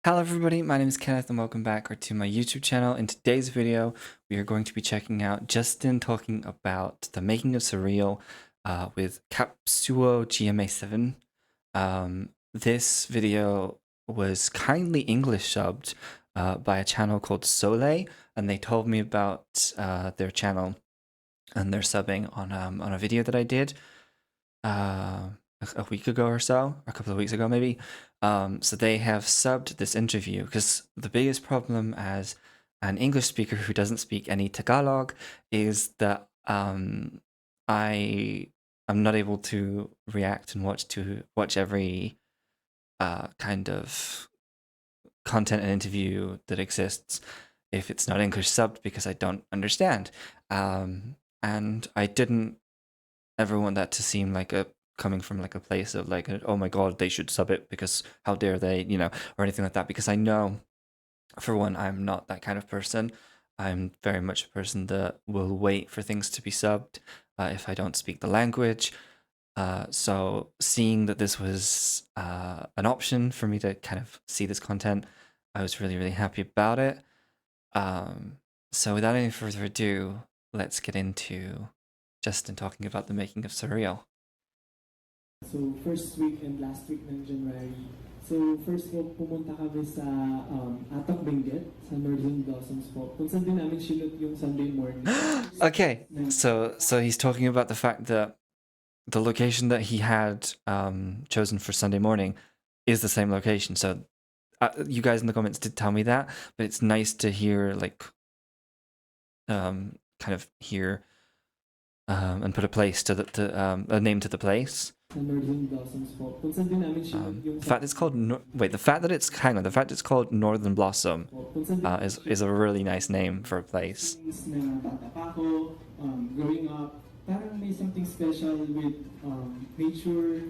Hello everybody, my name is Kenneth and welcome back to my YouTube channel. In today's video, we are going to be checking out Justin talking about the making of SURREAL with Capsuo GMA7. This video was kindly English subbed by a channel called SoLei, and they told me about their channel and their subbing on a video that I did a week ago or so, or a couple of weeks ago maybe. So they have subbed this interview because the biggest problem as an English speaker who doesn't speak any Tagalog is that I am not able to react and watch every kind of content and interview that exists if it's not English subbed because I don't understand. And I didn't ever want that to seem like coming from like a place of like, oh my god, they should sub it because how dare they, or anything like that. Because I know, for one, I'm not that kind of person. I'm very much a person that will wait for things to be subbed if I don't speak the language. So seeing that this was an option for me to kind of see this content, I was really, really happy about it. So without any further ado, let's get into Justin talking about the making of SURREAL. So, first week and last week ng January. So, first po, pumunta kami sa Atok Benguet, sa Northern Blossoms po. Kung saan din namin sinut yung Sunday morning. Okay, so he's talking about the fact that the location that he had chosen for Sunday morning is the same location. So you guys in the comments did tell me that, but it's nice to hear like kind of hear and put a place to a name to the place. The fact it's called the fact that it's called Northern Blossom is a really nice name for a place. Growing up, parang may something special with nature,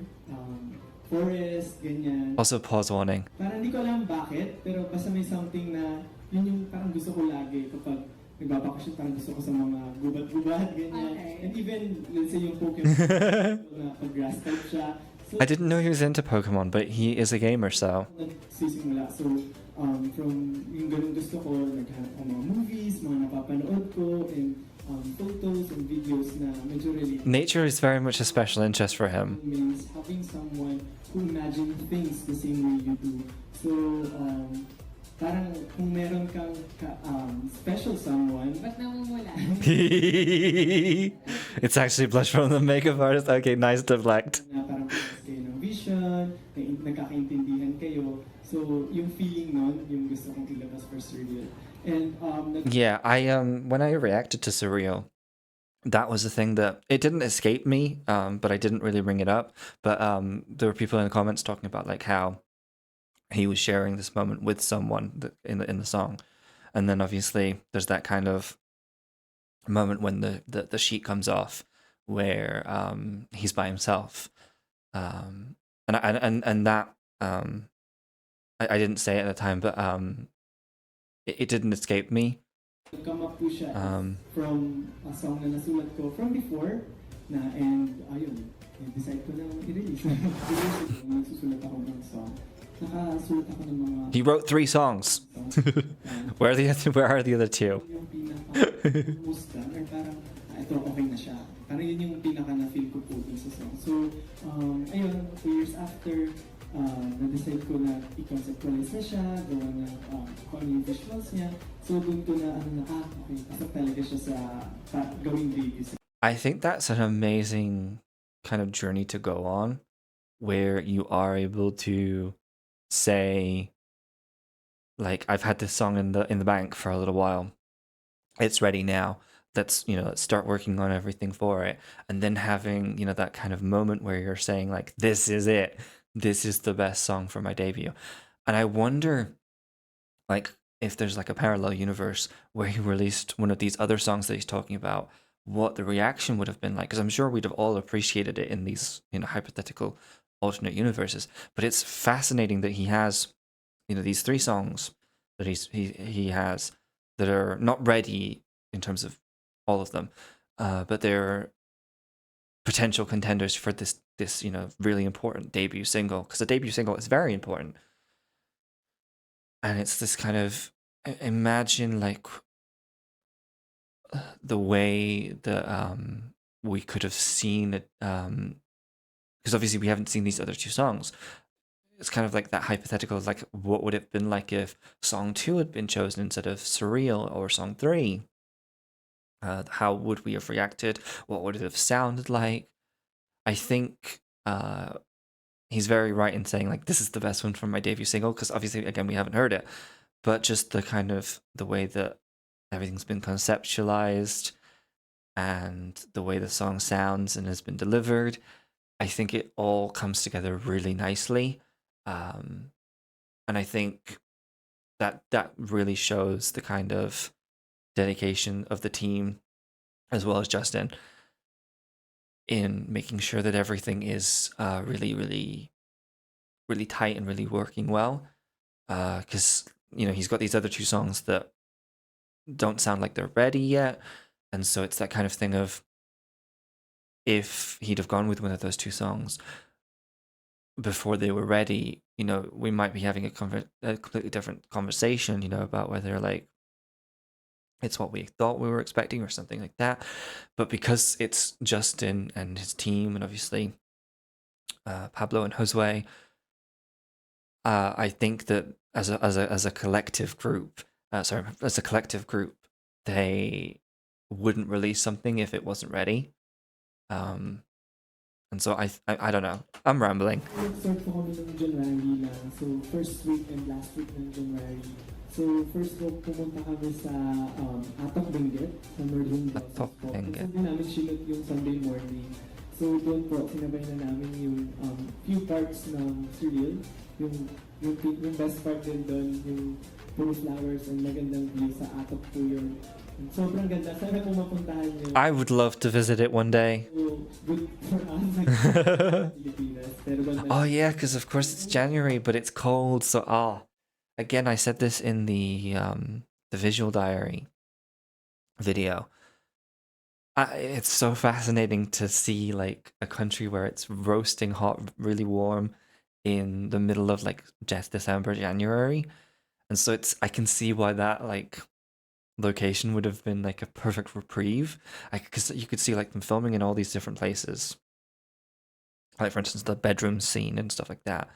forest, ganyan. Also, pause warning. Parang hindi ko alam bakit, pero basta may something na yun yung parang gusto ko lagi kapag nagbabakasyon, parang gusto ko sa mga gubat-gubat, ganyan. Okay. And even, let's say yung Pokemon na pag-grass type siya. So, I didn't know he was into Pokemon, but he is a gamer, so. Nagsisimula. So, from yung ganun gusto ko, naghanap ako mga movies, mga napapanood ko, and photos and videos na medyo related. Nature is very much a special interest for him. Means having someone who imagine things the same way you do. So, parang kung meron kang special someone, ba't namumula? It's actually blush from the makeup artist. Okay, nice deflect. Na parang kayo ng vision, nagkakaintindihan kayo. So, yung feeling nun, yung gusto kong ilabas for SURREAL. And yeah, I when I reacted to SURREAL, that was the thing that it didn't escape me, but I didn't really bring it up. But there were people in the comments talking about like how he was sharing this moment with someone in the song, and then obviously there's that kind of moment when the sheet comes off where he's by himself, and that I didn't say it at the time, but it didn't escape me. Come up po siya from a song na nasulat ko from before na, and ayun, decide ko na i-release. Nagsusulat ako ng song. Nakasulat ako ng mga... He wrote 3 songs. Where are the other 2? Yung pinaka-most done, or parang, ito okay na siya. Parang yun yung pinaka-na-feel ko po dun sa song. So, ayun, 2 years after, na-decide ko na i-conceptualize na siya, gawa na kung ano yung visuals niya. So, dun ko na, okay, pasok talaga siya sa gawing debut. I think that's an amazing kind of journey to go on, where you are able to say, like, I've had this song in the bank for a little while. It's ready now. Let's start working on everything for it. And then having, that kind of moment where you're saying like, this is it. This is the best song for my debut. And I wonder, like, if there's like a parallel universe where he released one of these other songs that he's talking about, what the reaction would have been like. Because I'm sure we'd have all appreciated it in these, hypothetical alternate universes. But it's fascinating that he has, these 3 songs that he has that are not ready in terms of all of them, but they're potential contenders for this really important debut single, because the debut single is very important. and it's this kind of imagine like the way that we could have seen it, because obviously we haven't seen these other two songs. It's kind of like that hypothetical, like what would it have been like if song 2 had been chosen instead of Surreal or song 3? How would we have reacted? What would it have sounded like? I think he's very right in saying like this is the best one from my debut single, because obviously again we haven't heard it, but just the kind of the way that everything's been conceptualized and the way the song sounds and has been delivered, I think it all comes together really nicely. And I think that really shows the kind of dedication of the team as well as Justin in making sure that everything is really, really, really tight and really working well. Because he's got these other two songs that don't sound like they're ready yet, and so it's that kind of thing of if he'd have gone with one of those two songs before they were ready, we might be having a completely different conversation, about whether like it's what we thought we were expecting or something like that. But because it's Justin and his team, and obviously Pablo and Josue, I think that as a collective group, they wouldn't release something if it wasn't ready. And so I don't know. I'm rambling. Nag-start po kami ng January lang. So, first week and last week ng January. So, first po pumunta kami sa Atok Benguet, sa Northern Blossoms Atok po. Benguet. Kasi namin sinot yung Sunday morning. So, doon po, sinabay na namin yung few parts ng SURREAL. Yung best part din doon, yung puro flowers and magandang view sa Atok po yun. Sobrang ganda. Sana po mapuntahan nyo. I would love to visit it one day. So, good for us. Pilipinas. Oh yeah, because of course it's January, but it's cold. So again, I said this in the visual diary video. It's so fascinating to see like a country where it's roasting hot, really warm, in the middle of like just December, January, and so I can see why that like location would have been like a perfect reprieve. Because you could see like them filming in all these different places, like for instance the bedroom scene and stuff like that,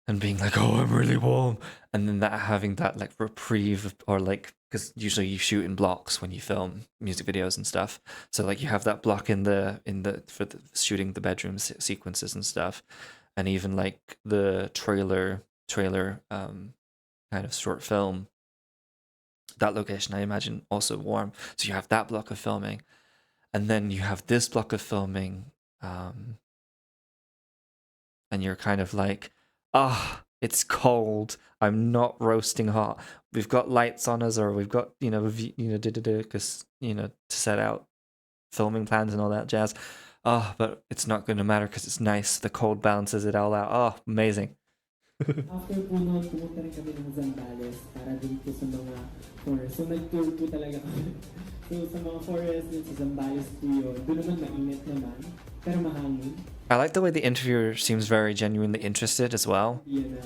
and being like, oh, I'm really warm, and then that having that like reprieve, or like, because usually you shoot in blocks when you film music videos and stuff, so like you have that block in the for shooting the bedroom sequences and stuff, and even like the trailer kind of short film, that location I imagine also warm. So you have that block of filming, and then you have this block of filming, and you're kind of like, it's cold. I'm not roasting hot. We've got lights on us, or we've got because to set out filming plans and all that jazz. But it's not going to matter because it's nice. The cold balances it all out. Oh, amazing. After po noon, pumunta rin kami ng Zambales para din po sa mga forest. So, nag-tour po talaga kami. So, sa mga forest, yun sa Zambales po yun. Doon naman mainit naman, pero mahangin. I like the way the interviewer seems very genuinely interested as well. Yeah,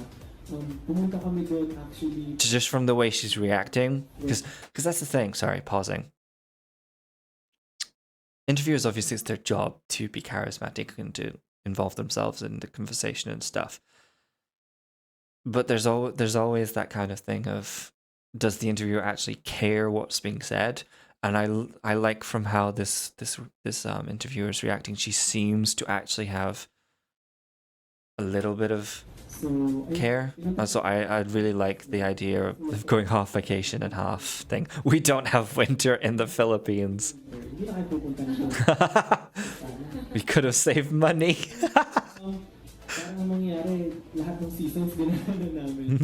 pumunta kami doon actually. Just from the way she's reacting. Because that's the thing. Sorry, pausing. Interviewers, obviously, it's their job to be charismatic and to involve themselves in the conversation and stuff. But there's always that kind of thing of, does the interviewer actually care what's being said? And I like from how this interviewer is reacting, she seems to actually have a little bit of care. So I really like the idea of going half vacation and half thing. We don't have winter in the Philippines. We could have saved money. Parang mangyari, lahat ng seasons ginagawa namin.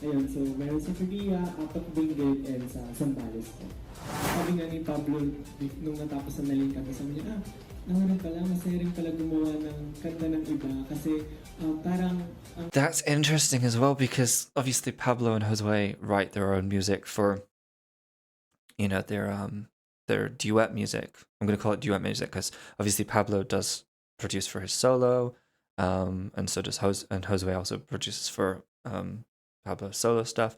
Ayun, so meron sa Korea, Atok Benguet, and sa Zambales po. Sabi nga ni Pablo, nung natapos na naling kami, sabi niya, naman pala, masaya rin pala gumawa ng kanta ng iba kasi parang... That's interesting as well, because obviously Pablo and Josue write their own music for, their duet music. I'm going to call it duet music because obviously Pablo does produce for his solo, and so does Josue also produces for Pablo's solo stuff.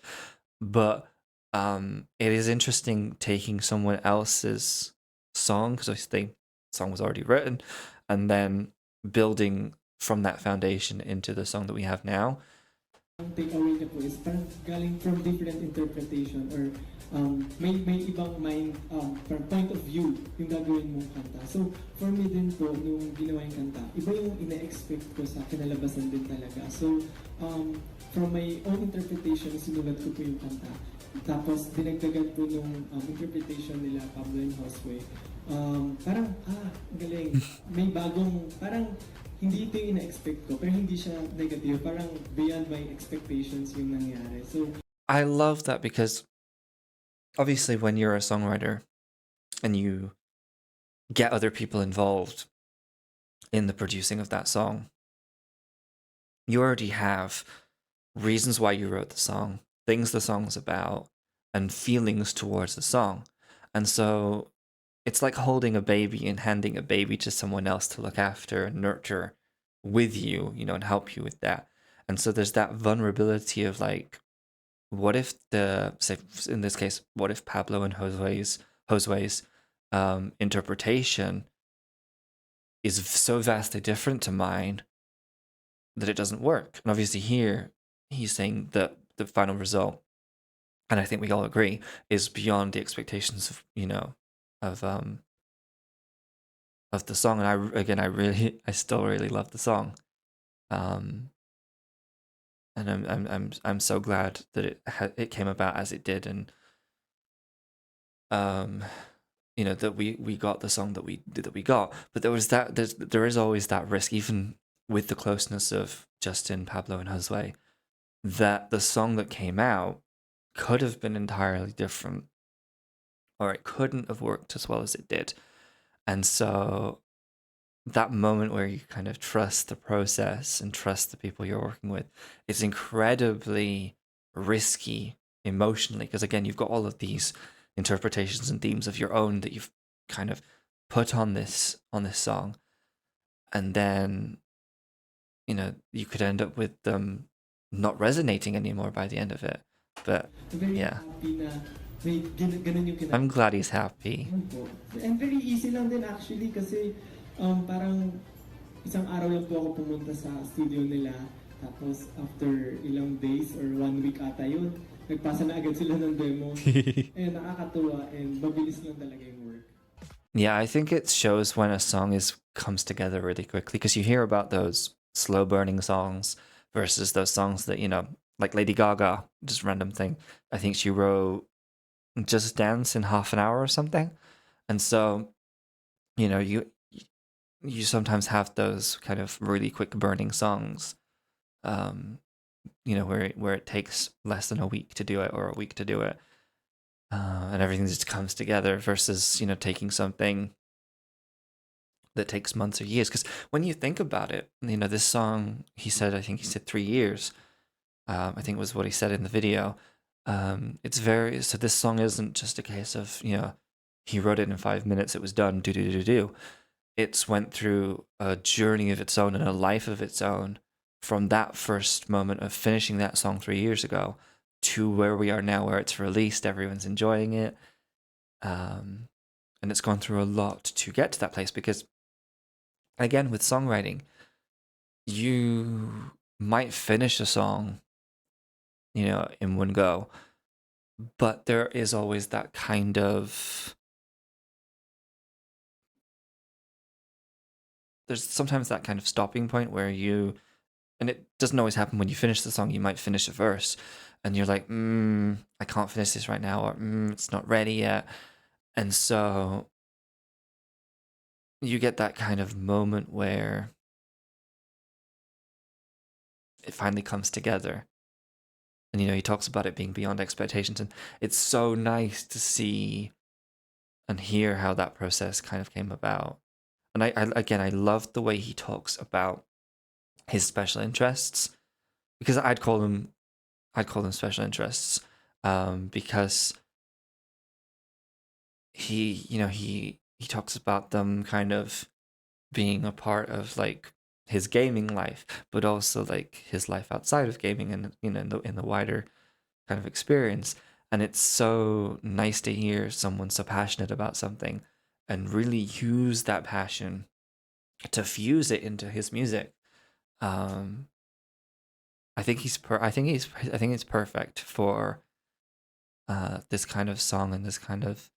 But it is interesting taking someone else's song, because obviously the song was already written, and then building from that foundation into the song that we have now. Ang takeaway niya po is parang galing from different interpretation or may ibang mind, point of view yung gagawin mong kanta. So, for me din po, nung ginawa yung kanta, iba yung ina-expect ko sa kinalabasan din talaga. So, from my own interpretation, sinulat ko po yung kanta. Tapos, dinagdagan po nung interpretation nila, Pablo and Josue. Parang, galing. May bagong, parang, hindi ito yung ina-expect ko, pero hindi siya negative. Parang beyond my expectations yung nangyari. So, I love that because obviously when you're a songwriter and you get other people involved in the producing of that song, you already have reasons why you wrote the song, things the song's about, and feelings towards the song. And so it's like holding a baby and handing a baby to someone else to look after and nurture with you, and help you with that. And so there's that vulnerability of like, what if say in this case, what if Pablo and Josue's interpretation is so vastly different to mine that it doesn't work? And obviously here he's saying that the final result, and I think we all agree, is beyond the expectations of of the song. And I still really love the song, and I'm so glad that it came about as it did, and that we got the song that we got. But there is always that risk, even with the closeness of Justin, Pablo, and Josue, that the song that came out could have been entirely different, or it couldn't have worked as well as it did. And so that moment where you kind of trust the process and trust the people you're working with, it's incredibly risky emotionally, because again, you've got all of these interpretations and themes of your own that you've kind of put on this song, and then you could end up with them not resonating anymore by the end of it. But yeah, I'm glad he's happy. And very easy lang din actually kasi parang isang araw lang po ako pumunta sa studio nila. Tapos after ilang days or 1 week ata yun, nagpasa na agad sila ng demo. And nakakatuwa and mabilis lang talaga yung work. Yeah, I think it shows when a song comes together really quickly, because you hear about those slow burning songs versus those songs that, like Lady Gaga, just random thing. I think she wrote Just Dance in half an hour or something. And so, you sometimes have those kind of really quick burning songs, where it takes less than a week to do it, or a week to do it. And everything just comes together versus, taking something that takes months or years. Because when you think about it, this song, I think he said 3 years. I think was what he said in the video. So this song isn't just a case of, he wrote it in 5 minutes, it was done, do. It's went through a journey of its own and a life of its own, from that first moment of finishing that song 3 years ago to where we are now, where it's released, everyone's enjoying it. And it's gone through a lot to get to that place, because again, with songwriting, you might finish a song, in one go, but there is always that kind of, there's sometimes that kind of stopping point where and it doesn't always happen when you finish the song. You might finish a verse and you're like, I can't finish this right now, or it's not ready yet. And so you get that kind of moment where it finally comes together. And, he talks about it being beyond expectations. And it's so nice to see and hear how that process kind of came about. And I love the way he talks about his special interests, because I'd call them special interests, because he talks about them kind of being a part of like his gaming life, but also like his life outside of gaming, and in the wider kind of experience. And it's so nice to hear someone so passionate about something and really use that passion to fuse it into his music. Um, I think I think it's perfect for this kind of song and this kind of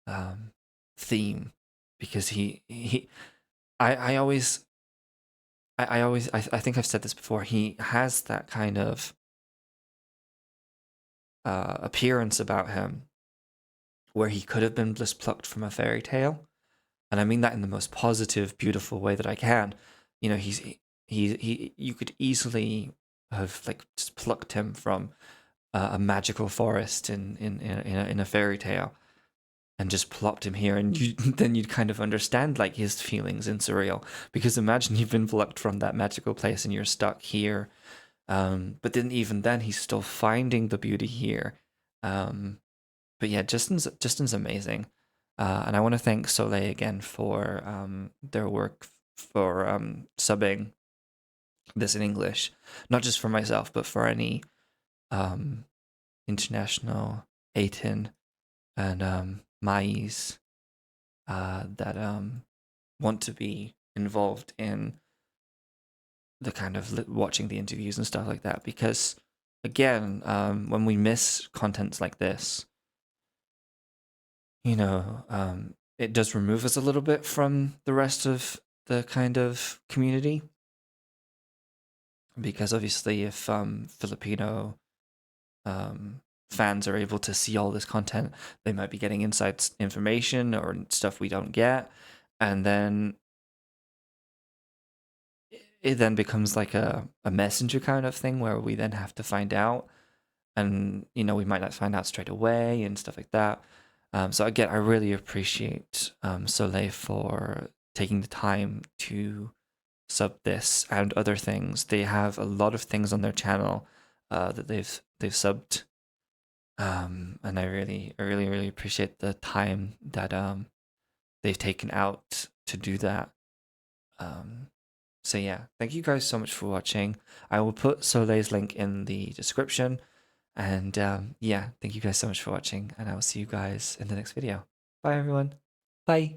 um, theme, because I always I think I've said this before. He has that kind of appearance about him where he could have been just plucked from a fairy tale, and I mean that in the most positive, beautiful way that I can. You know, he you could easily have like just plucked him from a magical forest in a fairy tale and just plopped him here, and then you'd kind of understand like his feelings in SURREAL, because imagine you've been plucked from that magical place and you're stuck here, but then even then he's still finding the beauty here. But yeah, Justin's amazing, and I want to thank SoLei again for their work for subbing this in English, not just for myself but for any international 18 and Mais that want to be involved in the kind of watching the interviews and stuff like that. Because again, when we miss contents like this, you know, it does remove us a little bit from the rest of the kind of community. Because obviously, if Filipino fans are able to see all this content, they might be getting inside information or stuff we don't get, and then it then becomes like a messenger kind of thing where we then have to find out, and you know, we might not find out straight away and stuff like that. So again, I really appreciate SoLei for taking the time to sub this and other things. They have a lot of things on their channel that they've subbed, and I really appreciate the time that they've taken out to do that. So yeah, thank you guys so much for watching. I will put SoLei's link in the description. And yeah, thank you guys so much for watching, and I will see you guys in the next video. Bye everyone. Bye.